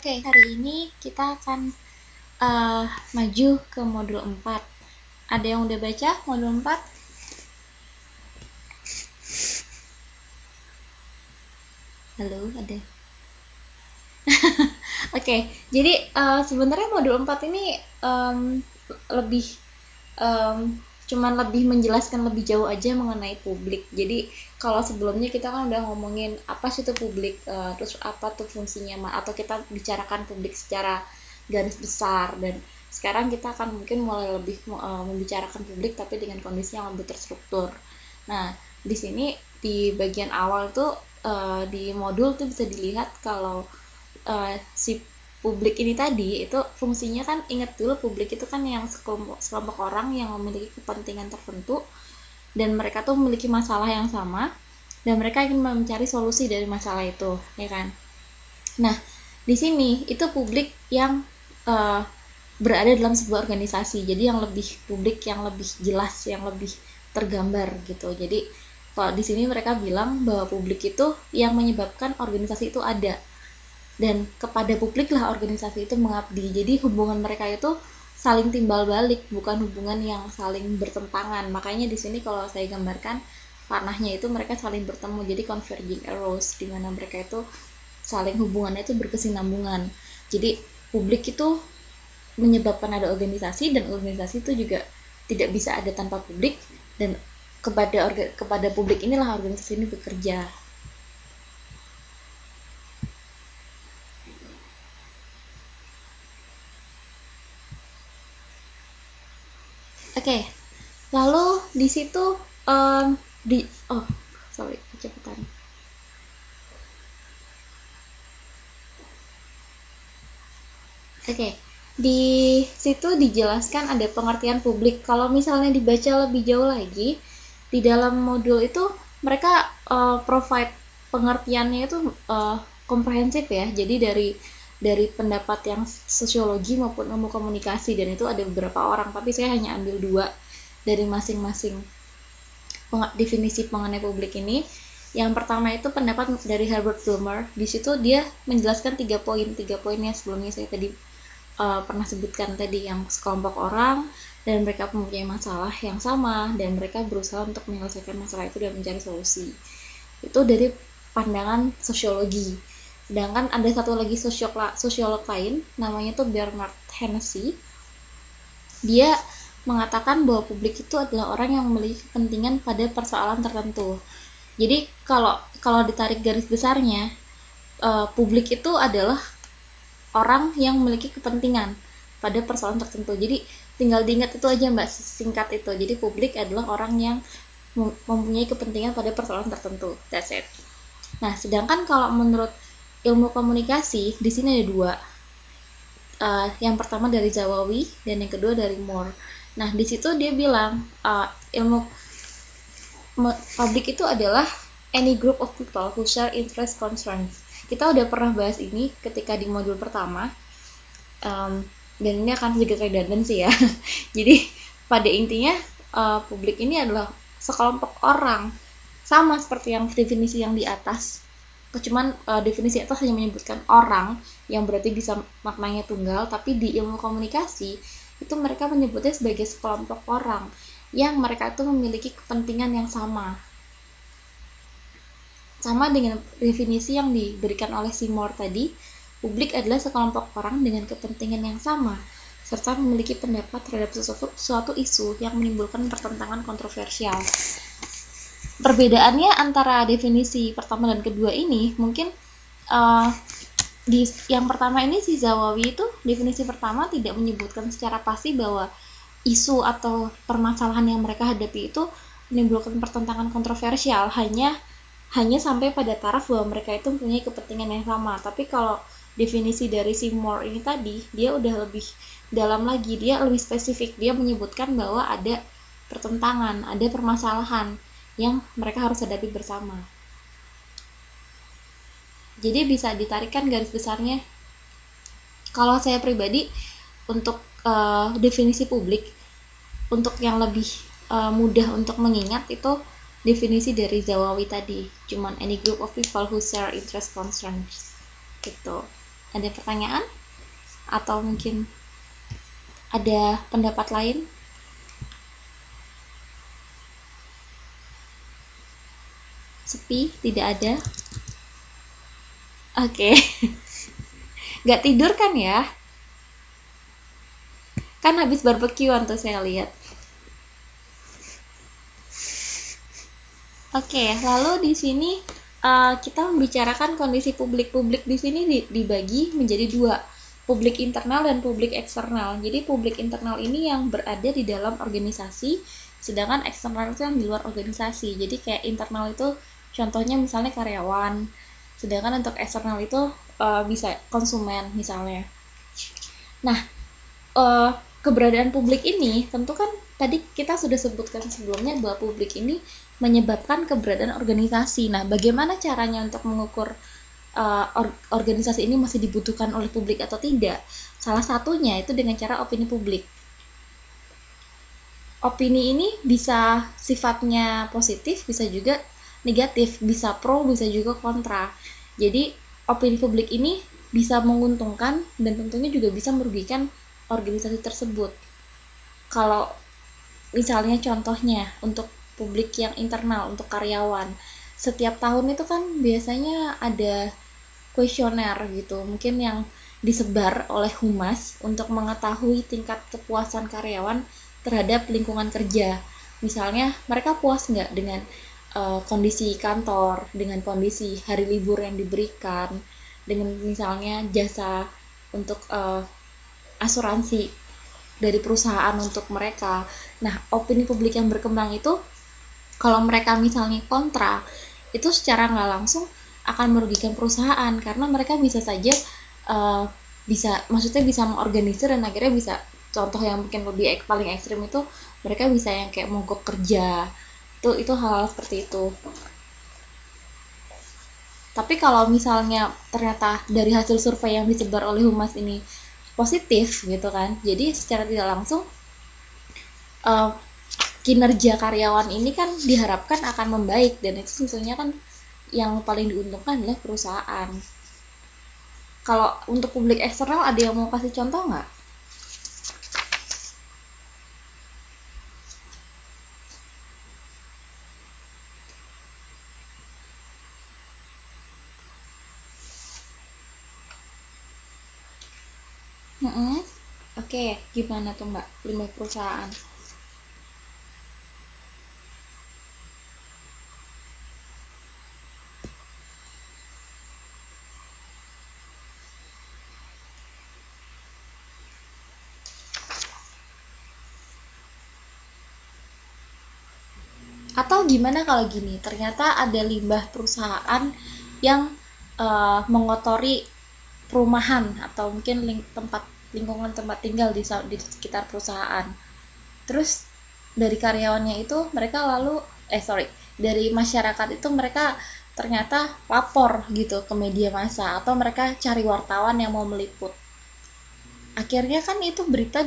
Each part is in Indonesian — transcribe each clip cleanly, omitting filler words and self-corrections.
Oke, hari ini kita akan maju ke modul 4. Ada yang udah baca modul 4? Halo, ada. Oke, jadi sebenarnya modul 4 ini lebih cuman lebih menjelaskan lebih jauh aja mengenai publik. Jadi kalau sebelumnya kita kan udah ngomongin apa sih itu publik, terus apa tuh fungsinya, atau kita bicarakan publik secara garis besar, dan sekarang kita akan mungkin mulai lebih membicarakan publik tapi dengan kondisi yang lebih terstruktur. Nah, di sini di bagian awal tuh di modul tuh bisa dilihat kalau si publik ini tadi itu fungsinya kan, ingat dulu publik itu kan yang sekelompok orang yang memiliki kepentingan tertentu dan mereka tuh memiliki masalah yang sama dan mereka ingin mencari solusi dari masalah itu, ya kan? Nah, di sini itu publik yang berada dalam sebuah organisasi, jadi yang lebih publik, yang lebih jelas, yang lebih tergambar gitu. Jadi kalau di sini mereka bilang bahwa publik itu yang menyebabkan organisasi itu ada, dan kepada publik lah organisasi itu mengabdi. Jadi hubungan mereka itu saling timbal balik, bukan hubungan yang saling bertentangan. Makanya di sini kalau saya gambarkan panahnya itu mereka saling bertemu, jadi converging arrows, di mana mereka itu saling hubungannya itu berkesinambungan. Jadi publik itu menyebabkan ada organisasi, dan organisasi itu juga tidak bisa ada tanpa publik, dan kepada publik inilah organisasi ini bekerja. Oke, lalu di situ di oh sorry kecepatan. Oke, di situ dijelaskan ada pengertian publik. Kalau misalnya dibaca lebih jauh lagi, di dalam modul itu mereka provide pengertiannya itu komprehensif ya. Jadi dari pendapat yang sosiologi maupun ilmu komunikasi, dan itu ada beberapa orang, tapi saya hanya ambil 2 dari masing-masing definisi mengenai publik ini. Yang pertama itu pendapat dari Herbert Blumer. Di situ dia menjelaskan 3 poinnya sebelumnya saya tadi pernah sebutkan tadi, yang sekelompok orang dan mereka mempunyai masalah yang sama dan mereka berusaha untuk menyelesaikan masalah itu dan mencari solusi. Itu dari pandangan sosiologi. Sedangkan ada satu lagi sosiolog lain, namanya tuh Bernard Hennessy. Dia mengatakan bahwa publik itu adalah orang yang memiliki kepentingan pada persoalan tertentu. Jadi kalau ditarik garis besarnya, publik itu adalah orang yang memiliki kepentingan pada persoalan tertentu. Jadi tinggal diingat itu aja Mbak, singkat itu. Jadi publik adalah orang yang mempunyai kepentingan pada persoalan tertentu. That's it. Nah, sedangkan kalau menurut ilmu komunikasi, di sini ada 2. Yang pertama dari Zawawi dan yang kedua dari Moore. Nah, di situ dia bilang ilmu publik itu adalah any group of people who share interest concerns. Kita udah pernah bahas ini ketika di modul pertama, dan ini akan sedikit redundant sih ya. Jadi pada intinya publik ini adalah sekelompok orang, sama seperti yang definisi yang di atas. Cuman definisi atas hanya menyebutkan orang, yang berarti bisa maknanya tunggal, tapi di ilmu komunikasi itu mereka menyebutnya sebagai sekelompok orang yang mereka itu memiliki kepentingan yang sama dengan definisi yang diberikan oleh Seymour tadi. Publik adalah sekelompok orang dengan kepentingan yang sama serta memiliki pendapat terhadap suatu isu yang menimbulkan pertentangan kontroversial. Perbedaannya antara definisi pertama dan kedua ini mungkin di yang pertama ini, si Zawawi itu definisi pertama tidak menyebutkan secara pasti bahwa isu atau permasalahan yang mereka hadapi itu menimbulkan pertentangan kontroversial, hanya sampai pada taraf bahwa mereka itu mempunyai kepentingan yang sama. Tapi kalau definisi dari Seymour ini tadi, dia udah lebih dalam lagi, dia lebih spesifik, dia menyebutkan bahwa ada pertentangan, ada permasalahan yang mereka harus hadapi bersama. Jadi bisa ditarikkan garis besarnya, kalau saya pribadi untuk definisi publik, untuk yang lebih mudah untuk mengingat itu definisi dari Zawawi tadi, cuman any group of people who share interest concerns gitu. Ada pertanyaan atau mungkin ada pendapat lain? Sepi, tidak ada. Oke. Nggak tidur kan ya? Kan habis barbekyuan tuh saya lihat. Oke, lalu di sini kita membicarakan kondisi publik. Publik di sini dibagi menjadi dua, publik internal dan publik eksternal. Jadi publik internal ini yang berada di dalam organisasi, sedangkan eksternal itu yang di luar organisasi. Jadi kayak internal itu contohnya misalnya karyawan, sedangkan untuk eksternal itu bisa konsumen misalnya. Nah, uh, keberadaan publik ini tentu kan tadi kita sudah sebutkan sebelumnya bahwa publik ini menyebabkan keberadaan organisasi. Nah, bagaimana caranya untuk mengukur organisasi ini masih dibutuhkan oleh publik atau tidak? Salah satunya itu dengan cara opini publik. Opini ini bisa sifatnya positif, bisa juga negatif, bisa pro, bisa juga kontra. Jadi, opini publik ini bisa menguntungkan dan tentunya juga bisa merugikan organisasi tersebut. Kalau misalnya contohnya untuk publik yang internal, untuk karyawan, setiap tahun itu kan biasanya ada kuesioner gitu, mungkin yang disebar oleh humas untuk mengetahui tingkat kepuasan karyawan terhadap lingkungan kerja. Misalnya mereka puas nggak dengan kondisi kantor, dengan kondisi hari libur yang diberikan, dengan misalnya jasa untuk asuransi dari perusahaan untuk mereka. Nah, opini publik yang berkembang itu kalau mereka misalnya kontra, itu secara nggak langsung akan merugikan perusahaan karena mereka bisa saja maksudnya bisa mengorganisir dan akhirnya bisa, contoh yang mungkin lebih paling ekstrim itu mereka bisa yang kayak mogok kerja, itu hal-hal seperti itu. Tapi kalau misalnya ternyata dari hasil survei yang disebar oleh humas ini positif gitu kan, jadi secara tidak langsung uh, kinerja karyawan ini kan diharapkan akan membaik, dan itu tentunya kan yang paling diuntungkan adalah perusahaan. Kalau untuk publik eksternal ada yang mau kasih contoh nggak? Mm-mm. Oke, gimana tuh mbak, 5 perusahaan? Atau gimana kalau gini, ternyata ada limbah perusahaan yang mengotori perumahan atau mungkin lingkungan tempat tinggal di sekitar perusahaan. Terus dari karyawannya itu mereka lalu dari masyarakat itu mereka ternyata lapor gitu ke media massa atau mereka cari wartawan yang mau meliput. Akhirnya kan itu berita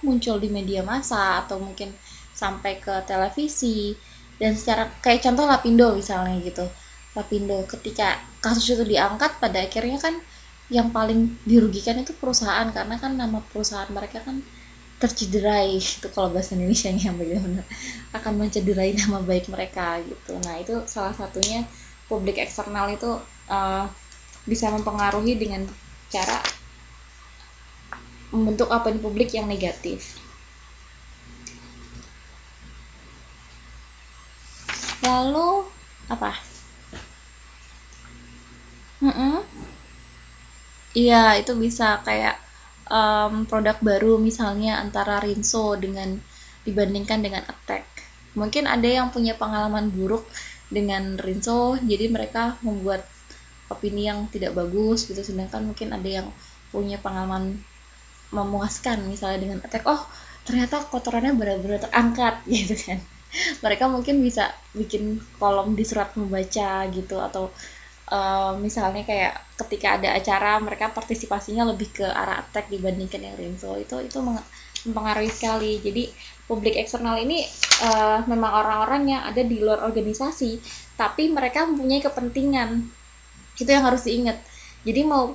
muncul di media massa atau mungkin sampai ke televisi, dan secara kayak contoh Lapindo misalnya gitu. Lapindo ketika kasus itu diangkat, pada akhirnya kan yang paling dirugikan itu perusahaan karena kan nama perusahaan mereka kan tercederai itu, kalau bahasa Indonesia yang benar-benar akan mencederai nama baik mereka gitu. Nah, itu salah satunya publik eksternal itu uh, bisa mempengaruhi dengan cara membentuk opini publik yang negatif. Lalu apa? Mm-mm. Iya, itu bisa kayak produk baru misalnya antara Rinso dengan dibandingkan dengan Attack. Mungkin ada yang punya pengalaman buruk dengan Rinso, jadi mereka membuat opini yang tidak bagus gitu. Sedangkan mungkin ada yang punya pengalaman memuaskan misalnya dengan Attack. Oh, ternyata kotorannya benar-benar terangkat gitu kan. Mereka mungkin bisa bikin kolom di surat membaca gitu, atau misalnya kayak ketika ada acara mereka partisipasinya lebih ke arah Attack dibandingkan yang Rinso. Itu mempengaruhi sekali. Jadi publik eksternal ini memang orang-orang yang ada di luar organisasi tapi mereka mempunyai kepentingan, itu yang harus diingat. Jadi mau